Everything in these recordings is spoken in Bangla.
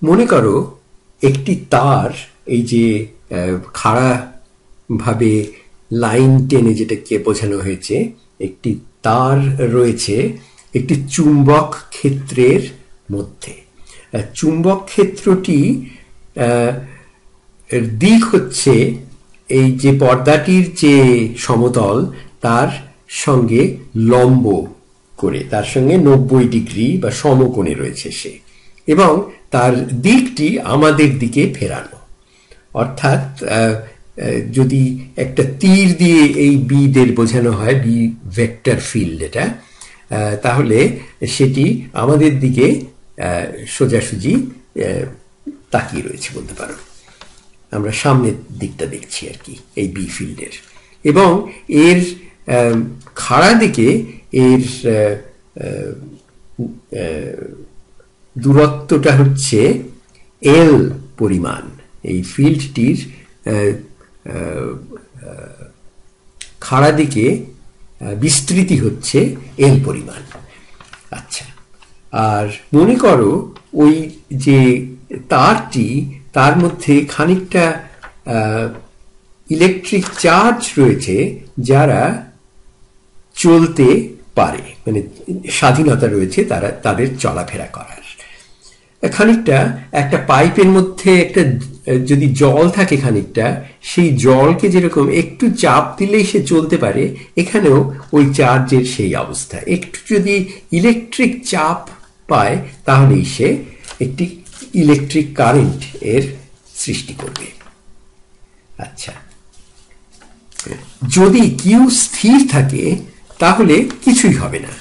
মনে করো একটি তার, এই যে খাড়া ভাবে লাইন টেনে যেটাকে বোঝানো হয়েছে, একটি তার রয়েছে একটি চুম্বক ক্ষেত্রের মধ্যে। চুম্বক ক্ষেত্রটি এর দিক হচ্ছে এই যে পর্দাটির যে সমতল তার সঙ্গে লম্ব করে, তার সঙ্গে 90 ডিগ্রি বা সমকোণে রয়েছে সে, এবং তার দিকটি আমাদের দিকে ফেরানো। অর্থাৎ যদি একটা তীর দিয়ে এই বি দের বোঝানো হয়, বি ভেক্টর ফিল্ড, এটা তাহলে সেটি আমাদের দিকে সোজাসুজি তাকিয়ে রয়েছে বলতে পারো। আমরা সামনের দিকটা দেখছি আর কি এই বি ফিল্ডের, এবং এর খাড়া দিকে এর দূরত্বটা হচ্ছে এল পরিমাণ। এই ফিল্ডটির খাড়া দিকে বিস্তৃতি হচ্ছে এল পরিমাণ। আচ্ছা, আর মনে করো ওই যে তারটি, তার মধ্যে খানিকটা ইলেকট্রিক চার্জ রয়েছে যারা চলতে পারে, মানে স্বাধীনতা রয়েছে তারা তাদের চলাফেরা করার। খানিকটা একটা পাইপের মধ্যে একটা যদি জল থাকে খানিকটা, সেই জলকে যেরকম একটু চাপ দিলেই সে চলতে পারে, এখানেও ওই চার্জের সেই অবস্থা। একটু যদি ইলেকট্রিক চাপ পায় তাহলেই সে একটি ইলেকট্রিক কারেন্ট এর সৃষ্টি করবে। আচ্ছা, যদি কিউ স্থির থাকে তাহলে কিছুই হবে না,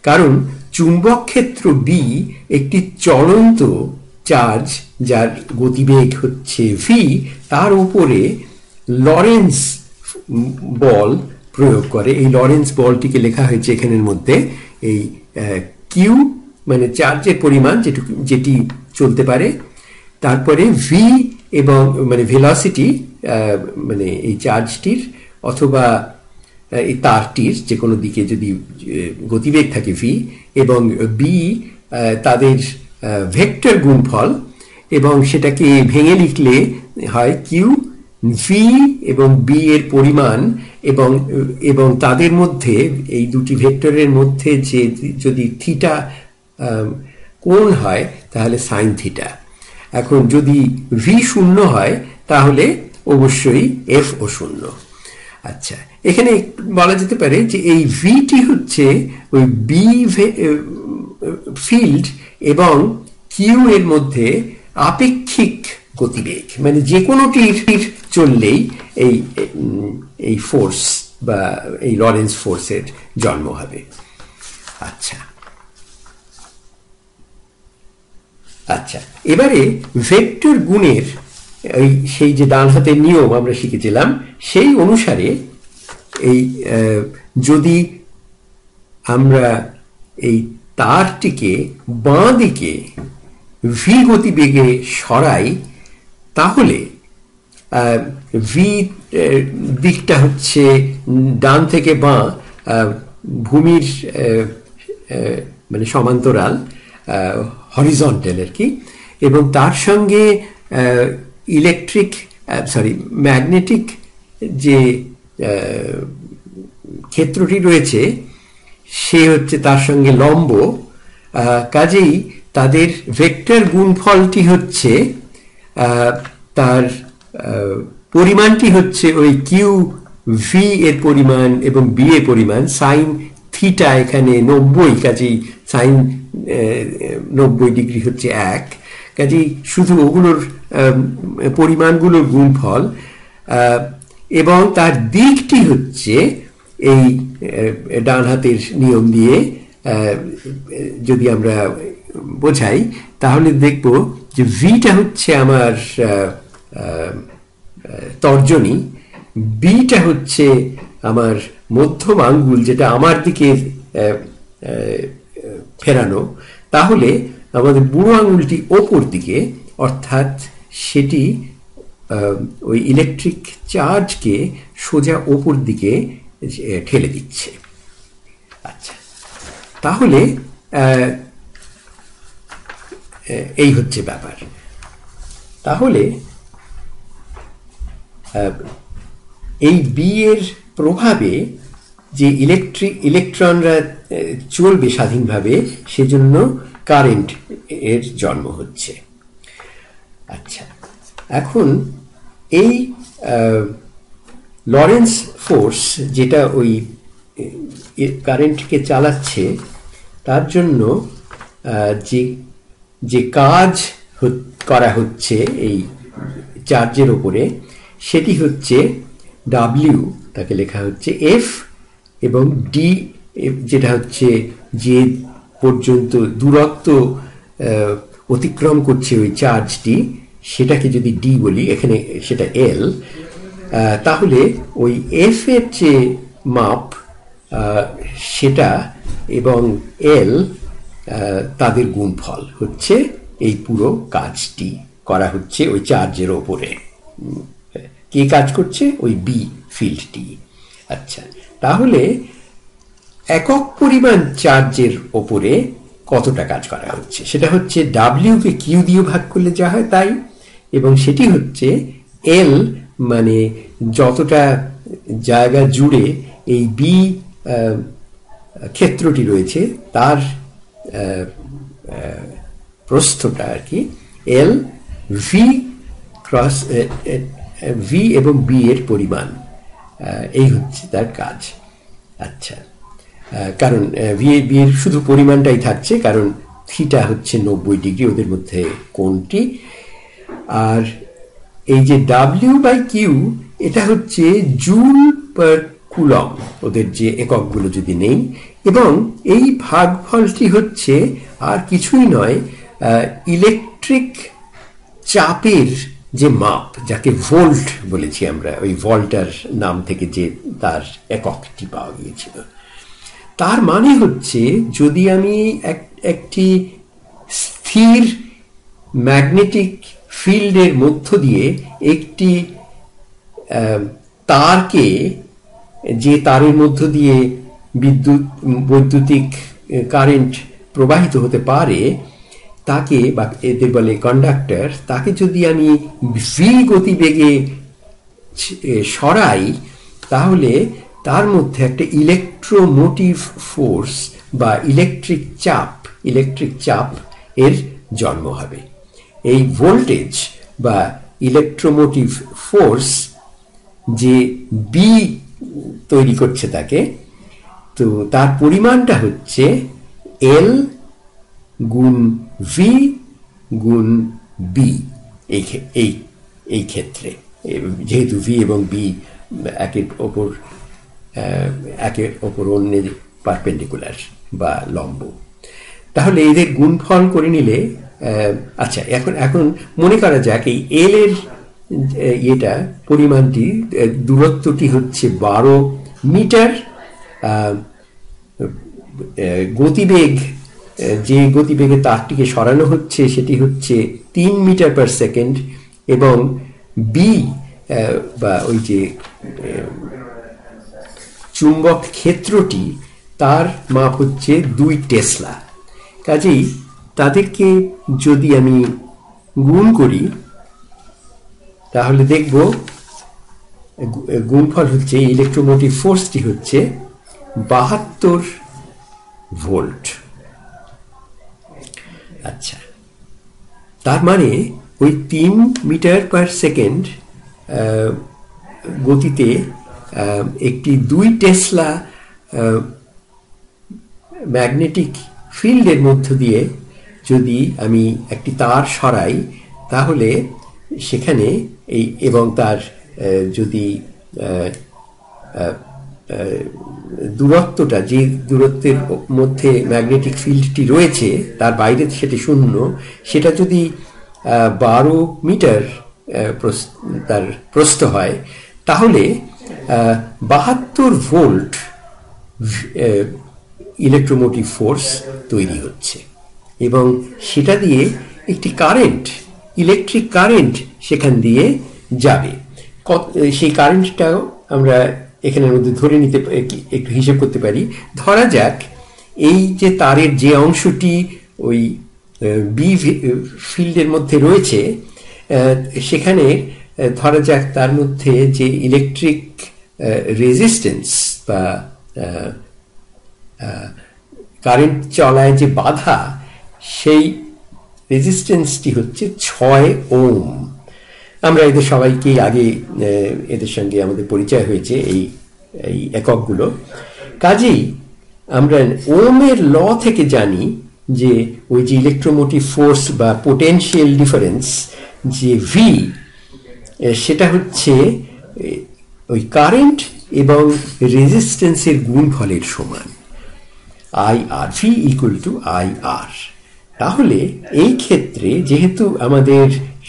কারণ চুম্বক ক্ষেত্র বি একটি চলন্ত চার্জ যার গতিবেগ হচ্ছে ভি, তার উপরে লরেন্স বল প্রয়োগ করে। এই লরেন্স বলটিকে লেখা হয়েছে এখানের মধ্যে, এই কিউ মানে চার্জের পরিমাণ যেটি চলতে পারে, তারপরে ভি এবং মানে ভেলোসিটি মানে এই চার্জটির অথবা এই তারটির যে কোনো দিকে যদি গতিবেগ থাকে ভি, এবং বি তাদের ভেক্টর গুণফল, এবং সেটাকে ভেঙে লিখলে হয় কিউ ভি এবং বি এর পরিমাণ, এবং তাদের মধ্যে এই দুটি ভেক্টরের মধ্যে যে যদি থিটা কোণ হয় তাহলে সাইন থিটা। এখন যদি ভি শূন্য হয় তাহলে অবশ্যই এফ ও শূন্য। আচ্ছা, এখানে বলা যেতে পারে যে এই ভিটি হচ্ছে ওই বি ফিল্ড এবং কিউ এর মধ্যে আপেক্ষিক গতিবেগ, মানে যে কোনোটির চললেই এই ফোর্স বা এই লরেন্স ফোর্সের জন্ম হবে। আচ্ছা আচ্ছা, এবারে ভেক্টর গুণের সেই যে ডান হাতের নিয়ম আমরা শিখেছিলাম, সেই অনুসারে এই যদি আমরা এই তারটিকে বাঁ দিকে ভি গতিবেগে সরাই তাহলে ভি দিকটা হচ্ছে ডান থেকে বাঁ ভূমির মানে সমান্তরাল, হরিজন্টাল আর কি, এবং তার সঙ্গে ম্যাগনেটিক যে ক্ষেত্রটি রয়েছে সে হচ্ছে তার সঙ্গে লম্ব। কাজেই তাদের ভেক্টর গুণফলটি হচ্ছে তার পরিমাণটি হচ্ছে ওই কিউ ভি এর পরিমাণ এবং বি এর পরিমাণ। সাইন থিটা এখানে 90, কাজেই সাইন 90 ডিগ্রি হচ্ছে 1, কাজেই শুধু ওগুলোর পরিমাণগুলোর গুণফল, এবং তার দিকটি হচ্ছে এই ডান হাতের নিয়ম দিয়ে যদি আমরা বোঝাই তাহলে দেখব যে ভিটা হচ্ছে আমার তর্জনী, বিটা হচ্ছে আমার মধ্যম আঙ্গুল যেটা আমার দিকে ফেরানো, তাহলে আমাদের বুড়ো আঙুলটি ওপর দিকে, অর্থাৎ সেটি ওই ইলেকট্রিক চার্জকে সোজা ওপর দিকে ঠেলে দিচ্ছে। আচ্ছা, তাহলে এই হচ্ছে ব্যাপার। তাহলে এই বি এর প্রভাবে যে ইলেকট্রনরা চলবে স্বাধীনভাবে, সেজন্য কারেন্ট এর জন্ম হচ্ছে। আচ্ছা, এখন এই লরেন্স ফোর্স যেটা ওই কারেন্টকে চালাচ্ছে, তার জন্য যে যে কাজ করা হচ্ছে এই চার্জের ওপরে, সেটি হচ্ছে ডাব্লিউ, তাকে লেখা হচ্ছে এফ, এবং ডি যেটা হচ্ছে যে পর্যন্ত দূরত্ব অতিক্রম করছে ওই চার্জটি, সেটাকে যদি ডি বলি, এখানে সেটা এল, তাহলে ওই এফ এর যে মাপ সেটা এবং এল তাদের গুণফল হচ্ছে এই পুরো কাজটি করা হচ্ছে ওই চার্জের ওপরে। কে কাজ করছে? ওই বি ফিল্ডটি। আচ্ছা, তাহলে একক পরিমাণ চার্জের ওপরে কতটা কাজ করা হচ্ছে, সেটা হচ্ছে ডাব্লিউ কে কিউ দিয়ে ভাগ করলে যা হয় তাই, এবং সেটি হচ্ছে এল, মানে যতটা জায়গা জুড়ে এই বি ক্ষেত্রটি রয়েছে তার প্রস্থটা আর কি, এল ভি ক্রস ভি এবং বি এর পরিমাণ, এই হচ্ছে তার কাজ। আচ্ছা, কারণ ভি এর শুধু পরিমাণটাই থাকছে, কারণ থিটা হচ্ছে 90 ডিগ্রি ওদের মধ্যে কোণটি। আর এই যে ডাব্লিউ বাই কিউ, এটা হচ্ছে জুল পার কুলম, ওদের যে এককগুলো যদি নেই, এবং এই ভাগফলটি হচ্ছে আর কিছুই নয়, ইলেকট্রিক চাপের যে মাপ, যাকে ভোল্ট বলেছি আমরা, ওই ভোল্টার নাম থেকে যে তার এককটি পাওয়া গিয়েছিল। তার মানে হচ্ছে যদি আমি একটি স্থির ম্যাগনেটিক ফিল্ডের মধ্য দিয়ে একটি তারকে, যে তারের মধ্য দিয়ে বৈদ্যুতিক কারেন্ট প্রবাহিত হতে পারে, তাকে, বা এদের বলে কন্ডাক্টর, তাকে যদি আমি ভি গতিবেগে সরাই, তাহলে তার মধ্যে একটা ইলেকট্রোমোটিভ ফোর্স বা ইলেকট্রিক চাপ এর জন্ম হবে। এই ভোল্টেজ বা ইলেকট্রোমোটিভ ফোর্স যে বি তৈরি করছে তাকে, তো তার পরিমাণটা হচ্ছে এল গুণ ভি গুণ বি। এই ক্ষেত্রে যেহেতু ভি এবং বি একের ওপর অন্যের পারপেন্ডিকুলার বা লম্ব, তাহলে এদের গুণফল করে নিলে, আচ্ছা, এখন মনে করা যাক এই এল এর এটা পরিমাণটি, দূরত্বটি হচ্ছে 12 মিটার, গতিবেগ, যে গতিবেগে তারটিকে সরানো হচ্ছে সেটি হচ্ছে 3 মিটার পার সেকেন্ড, এবং বি বা ওই যে চুম্বক ক্ষেত্রটি, তার মাপ হচ্ছে 2 টেসলা। কাজেই তাদেরকে যদি আমি গুণ করি, তাহলে দেখব গুণফল হচ্ছে, ইলেকট্রোমোটিভ ফোর্সটি হচ্ছে 72 ভোল্ট। আচ্ছা, তার মানে ওই 3 মিটার পার সেকেন্ড গতিতে একটি 2 টেসলা ম্যাগনেটিক ফিল্ডের মধ্য দিয়ে যদি আমি একটি তার সরাই, তাহলে সেখানে এবং তার যদি দূরত্বটা, যে দূরত্বের মধ্যে ম্যাগনেটিক ফিল্ডটি রয়েছে তার বাইরে সেটি 0, সেটা যদি 12 মিটার তার প্রস্থ হয়, তাহলে 72 ভোল্ট ইলেকট্রোমোটিভ ফোর্স তৈরি হচ্ছে, এবং সেটা দিয়ে একটি কারেন্ট, ইলেকট্রিক কারেন্ট সেখান দিয়ে যাবে। সেই কারেন্টটাও আমরা এখানের মধ্যে ধরে নিতে, একটু হিসেব করতে পারি। ধরা যাক এই যে তারের যে অংশটি ওই বি ফিল্ডের মধ্যে রয়েছে, সেখানে ধরা যাক তার মধ্যে যে ইলেকট্রিক রেজিস্ট্যান্স বা কারেন্ট চলায় যে বাধা, সেই রেজিস্ট্যান্সটি হচ্ছে 6 ওম। আমরা এদের সবাইকে আগে এদের সঙ্গে আমাদের পরিচয় হয়েছে এই এককগুলো। কাজেই আমরা ওমের ল থেকে জানি যে ওই যে ইলেকট্রোমোটিভ ফোর্স বা পোটেনশিয়াল ডিফারেন্স যে ভি, সেটা হচ্ছে ওই কারেন্ট এবং রেজিস্ট্যান্সের গুণফলের সমান, I R, V equal to I R. তাহলে এই ক্ষেত্রে যেহেতু আমাদের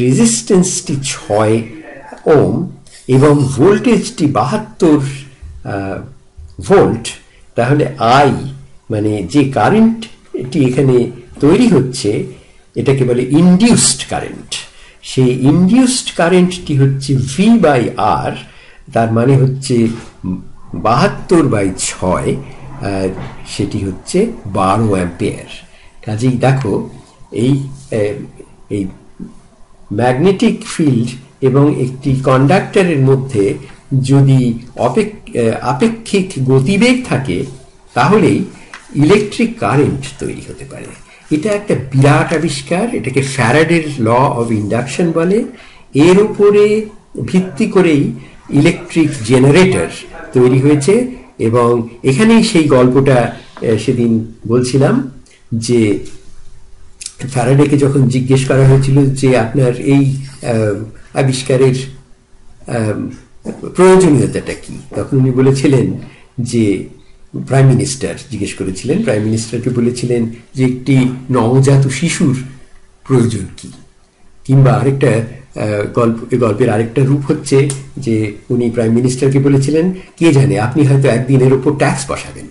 রেজিস্ট্যান্সটি 6 ওম এবং ভোল্টেজটি 72 ভোল্ট, তাহলে আই মানে যে কারেন্টটি এখানে তৈরি হচ্ছে এটাকে বলে ইনডিউসড কারেন্ট। সেই ইনডিউসড কারেন্টটি হচ্ছে ভি বাই আর, তার মানে হচ্ছে 72/6, সেটি হচ্ছে 12 অ্যাম্পিয়ার। কাজেই দেখো এই এই ম্যাগনেটিক ফিল্ড এবং একটি কন্ডাক্টরের মধ্যে যদি আপেক্ষিক গতিবেগ থাকে তাহলেই ইলেকট্রিক কারেন্ট তৈরি হতে পারে। এটা একটা বিরাট আবিষ্কার, এটাকে ফ্যারাডের ল অফ ইন্ডাকশন বলে। এর উপরে ভিত্তি করেই ইলেকট্রিক জেনারেটর তৈরি হয়েছে। এবং এখানেই সেই গল্পটা সেদিন বলছিলাম যে ফ্যারাডেকে যখন জিজ্ঞেস করা হয়েছিল যে আপনার এই আবিষ্কারের প্রয়োজনীয়তাটা কি, তখন উনি বলেছিলেন যে প্রাইম মিনিস্টার জিজ্ঞেস করেছিলেন, প্রাইম মিনিস্টারকে বলেছিলেন যে একটি নবজাত শিশুর প্রয়োজন কি। কিংবা আরেকটা গল্পের আরেকটা রূপ হচ্ছে যে উনি প্রাইম মিনিস্টারকে বলেছিলেন, কে জানে আপনি হয়তো একদিন এর উপর ট্যাক্স বসাবেন।